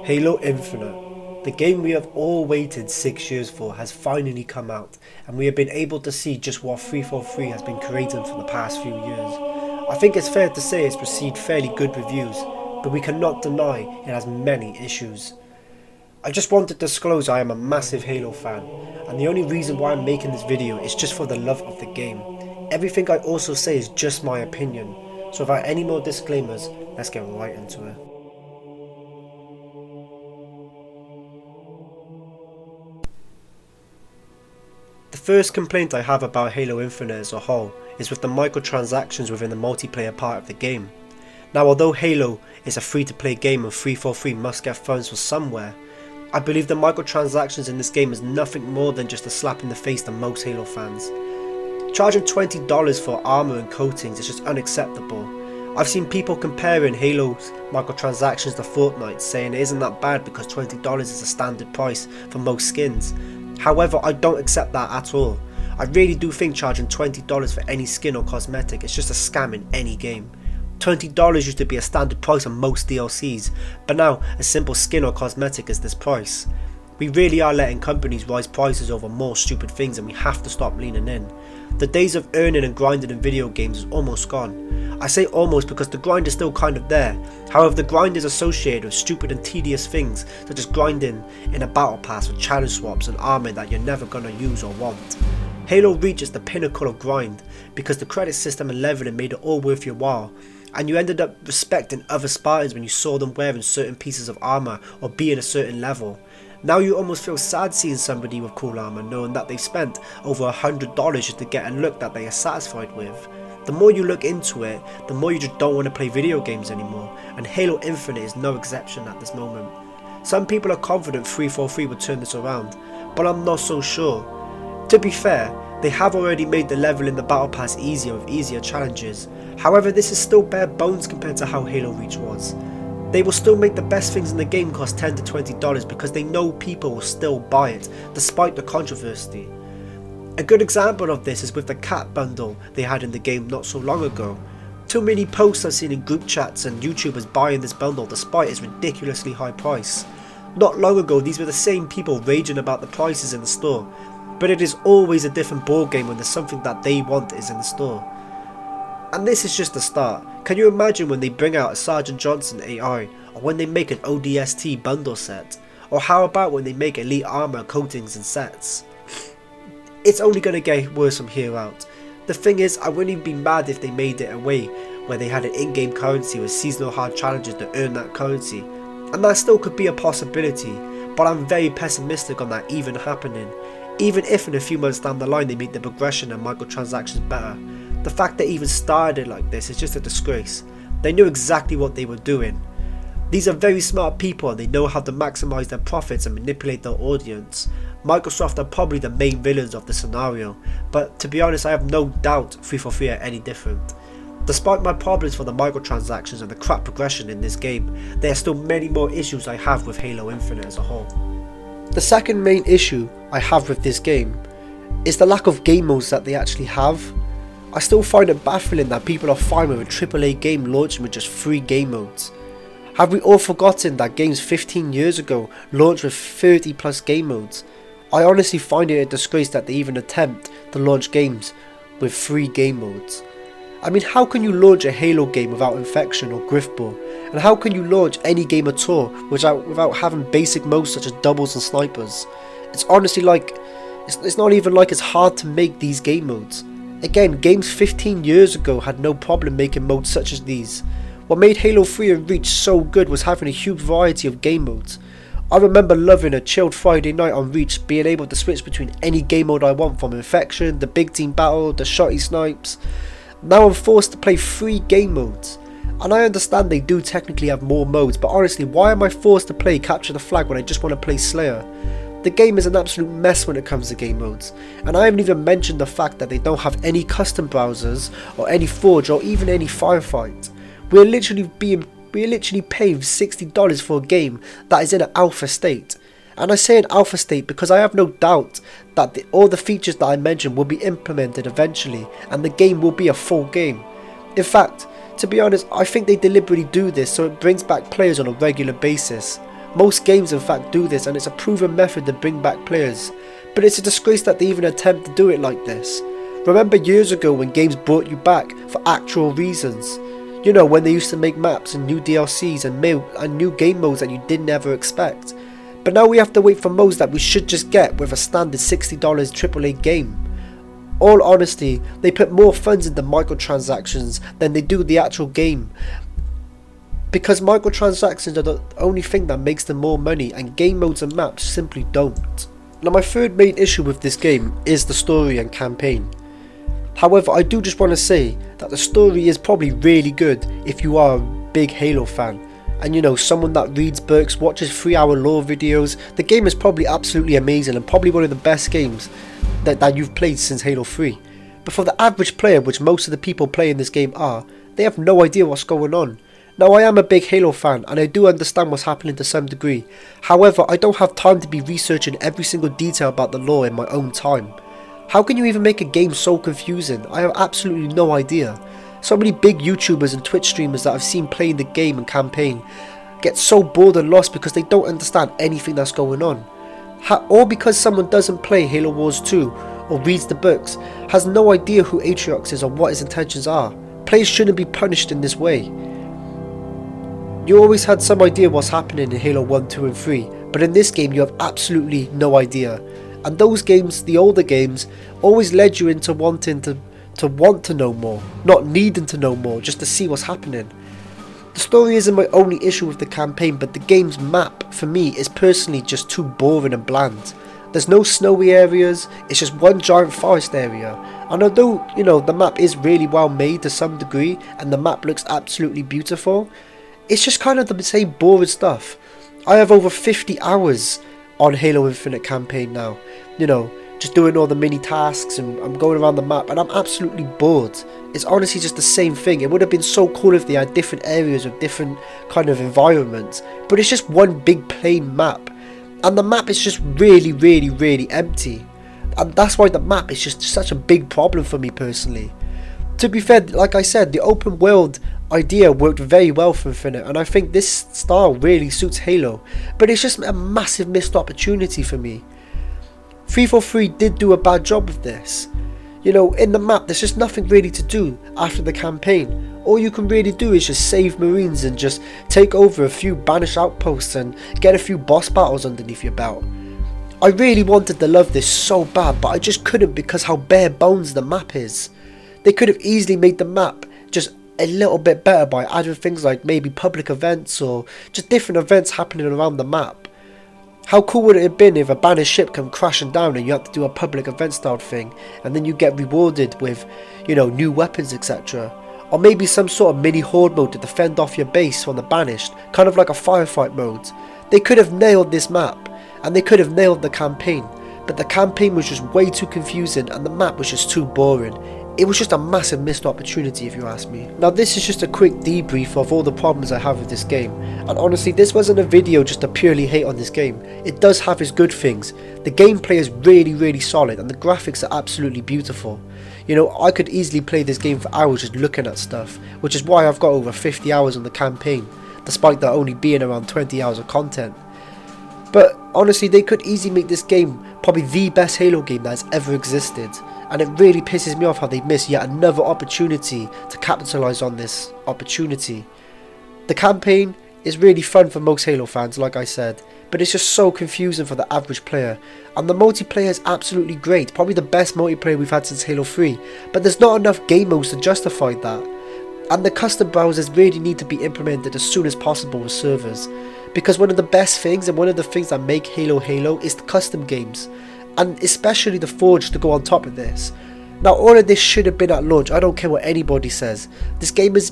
Halo Infinite, the game we have all waited 6 years for, has finally come out, and we have been able to see just what 343 has been creating for the past few years. I think it's fair to say it's received fairly good reviews, but we cannot deny it has many issues. I just want to disclose I am a massive Halo fan, and the only reason why I'm making this video is just for the love of the game. Everything I also say is just my opinion, so without any more disclaimers, let's get right into it. The first complaint I have about Halo Infinite as a whole is with the microtransactions within the multiplayer part of the game. Now, although Halo is a free-to-play game and 343 must get funds from somewhere, I believe the microtransactions in this game is nothing more than just a slap in the face to most Halo fans. Charging $20 for armor and coatings is just unacceptable. I've seen people comparing Halo's microtransactions to Fortnite, saying it isn't that bad because $20 is a standard price for most skins. However, I don't accept that at all. I really do think charging $20 for any skin or cosmetic is just a scam in any game. $20 used to be a standard price on most DLCs, but now a simple skin or cosmetic is this price. We really are letting companies rise prices over more stupid things, and we have to stop leaning in. The days of earning and grinding in video games is almost gone. I say almost because the grind is still kind of there. However, the grind is associated with stupid and tedious things such as grinding in a battle pass with challenge swaps and armor that you're never gonna use or want. Halo reaches the pinnacle of grind because the credit system and leveling made it all worth your while, and you ended up respecting other Spartans when you saw them wearing certain pieces of armor or being a certain level. Now you almost feel sad seeing somebody with cool armor, knowing that they spent over $100 just to get a look that they are satisfied with. The more you look into it, the more you just don't want to play video games anymore, and Halo Infinite is no exception at this moment. Some people are confident 343 will turn this around, but I'm not so sure. To be fair, they have already made the level in the battle pass easier with easier challenges. However, this is still bare bones compared to how Halo Reach was. They will still make the best things in the game cost $10 to $20 because they know people will still buy it, despite the controversy. A good example of this is with the cat bundle they had in the game not so long ago. Too many posts I've seen in group chats and YouTubers buying this bundle despite its ridiculously high price. Not long ago, these were the same people raging about the prices in the store, but it is always a different ballgame when there's something that they want is in the store. And this is just the start. Can you imagine when they bring out a Sergeant Johnson AI, or when they make an ODST bundle set, or how about when they make elite armor, coatings and sets? It's only going to get worse from here out. The thing is, I wouldn't even be mad if they made it a way where they had an in-game currency with seasonal hard challenges to earn that currency, and that still could be a possibility, but I'm very pessimistic on that even happening. Even if in a few months down the line they make the progression and microtransactions better. The fact they even started like this is just a disgrace. They knew exactly what they were doing. These are very smart people and they know how to maximize their profits and manipulate their audience. Microsoft are probably the main villains of the scenario, but to be honest, I have no doubt 343 are any different. Despite my problems for the microtransactions and the crap progression in this game, there are still many more issues I have with Halo Infinite as a whole. The second main issue I have with this game is the lack of game modes that they actually have. I still find it baffling that people are fine with a AAA game launching with just 3 game modes. Have we all forgotten that games 15 years ago launched with 30 plus game modes? I honestly find it a disgrace that they even attempt to launch games with 3 game modes. I mean, how can you launch a Halo game without Infection or Griffball? And how can you launch any game at all without having basic modes such as doubles and snipers? It's honestly like, it's not even like it's hard to make these game modes. Again, games 15 years ago had no problem making modes such as these. What made Halo 3 and Reach so good was having a huge variety of game modes. I remember loving a chilled Friday night on Reach, being able to switch between any game mode I want, from Infection, the big team battle, the shotty snipes. Now I'm forced to play 3 game modes. And I understand they do technically have more modes, but honestly, why am I forced to play Capture the Flag when I just want to play Slayer? The game is an absolute mess when it comes to game modes, and I haven't even mentioned the fact that they don't have any custom browsers or any Forge or even any Firefight. We're literally paying $60 for a game that is in an alpha state. And I say an alpha state because I have no doubt that all the features that I mentioned will be implemented eventually and the game will be a full game. In fact, to be honest, I think they deliberately do this so it brings back players on a regular basis. Most games in fact do this, and it's a proven method to bring back players. But it's a disgrace that they even attempt to do it like this. Remember years ago when games brought you back for actual reasons? You know, when they used to make maps and new DLCs and new game modes that you didn't ever expect. But now we have to wait for modes that we should just get with a standard $60 AAA game. All honesty, they put more funds into microtransactions than they do the actual game. Because microtransactions are the only thing that makes them more money, and game modes and maps simply don't. Now my third main issue with this game is the story and campaign. However, I do just want to say that the story is probably really good if you are a big Halo fan. And you know, someone that reads books, watches 3-hour lore videos. The game is probably absolutely amazing and probably one of the best games that you've played since Halo 3. But for the average player, which most of the people playing this game are, they have no idea what's going on. Now I am a big Halo fan and I do understand what's happening to some degree. However, I don't have time to be researching every single detail about the lore in my own time. How can you even make a game so confusing? I have absolutely no idea. So many big YouTubers and Twitch streamers that I've seen playing the game and campaign get so bored and lost because they don't understand anything that's going on. Or because someone doesn't play Halo Wars 2 or reads the books, has no idea who Atriox is or what his intentions are. Players shouldn't be punished in this way. You always had some idea what's happening in Halo 1, 2 and 3, but in this game you have absolutely no idea. And those games, the older games, always led you into wanting to want to know more, not needing to know more, just to see what's happening. The story isn't my only issue with the campaign, but the game's map, for me, is personally just too boring and bland. There's no snowy areas, it's just one giant forest area. And although, you know, the map is really well made to some degree, and the map looks absolutely beautiful, it's just kind of the same boring stuff. I have over 50 hours on Halo Infinite campaign now, you know, just doing all the mini tasks and I'm going around the map and I'm absolutely bored. It's honestly just the same thing. It would have been so cool if they had different areas with different kind of environments, but it's just one big plain map, and the map is just really empty, and that's why the map is just such a big problem for me personally. To be fair, like I said, the open world idea worked very well for Infinite, and I think this style really suits Halo, but it's just a massive missed opportunity for me. 343 did do a bad job of this. You know, in the map there's just nothing really to do after the campaign. All you can really do is just save Marines and just take over a few banished outposts and get a few boss battles underneath your belt. I really wanted to love this so bad, but I just couldn't because how bare bones the map is. They could have easily made the map just a little bit better by adding things like maybe public events or just different events happening around the map. How cool would it have been if a banished ship come crashing down and you have to do a public event style thing and then you get rewarded with, you know, new weapons, etc. Or maybe some sort of mini horde mode to defend off your base from the banished, kind of like a firefight mode. They could have nailed this map and they could have nailed the campaign, but the campaign was just way too confusing and the map was just too boring. It was just a massive missed opportunity if you ask me. Now this is just a quick debrief of all the problems I have with this game, and honestly this wasn't a video just to purely hate on this game. It does have its good things. The gameplay is really solid and the graphics are absolutely beautiful. You know, I could easily play this game for hours just looking at stuff, which is why I've got over 50 hours on the campaign, despite there only being around 20 hours of content. But honestly, they could easily make this game probably the best Halo game that has ever existed, and it really pisses me off how they miss yet another opportunity to capitalise on this opportunity. The campaign is really fun for most Halo fans, like I said, but it's just so confusing for the average player, and the multiplayer is absolutely great, probably the best multiplayer we've had since Halo 3, but there's not enough game modes to justify that, and the custom browsers really need to be implemented as soon as possible with servers. Because one of the best things and one of the things that make Halo Halo is the custom games, and especially the Forge to go on top of this. Now all of this should have been at launch, I don't care what anybody says. This game has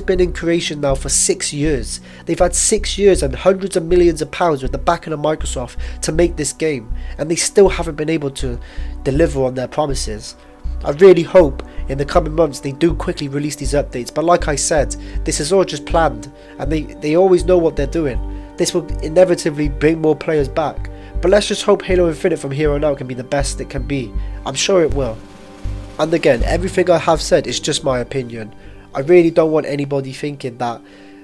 been in creation now for 6 years. They've had 6 years and hundreds of millions of pounds with the backing of Microsoft to make this game, and they still haven't been able to deliver on their promises. I really hope in the coming months they do quickly release these updates, but like I said, this is all just planned and they always know what they're doing. This will inevitably bring more players back, but let's just hope Halo Infinite from here on out can be the best it can be. I'm sure it will. And again, everything I have said is just my opinion. I really don't want anybody thinking that,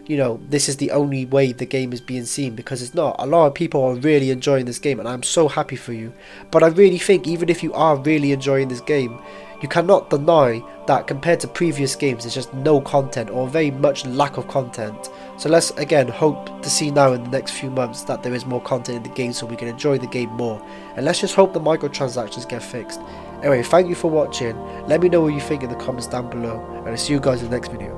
this is the only way the game is being seen, because it's not. A lot of people are really enjoying this game, and I'm so happy for you. But I really think even if you are really enjoying this game, you cannot deny that compared to previous games, there's just no content, or very much lack of content. So let's again hope to see now in the next few months that there is more content in the game so we can enjoy the game more. And let's just hope the microtransactions get fixed. Anyway, thank you for watching. Let me know what you think in the comments down below, and I'll see you guys in the next video.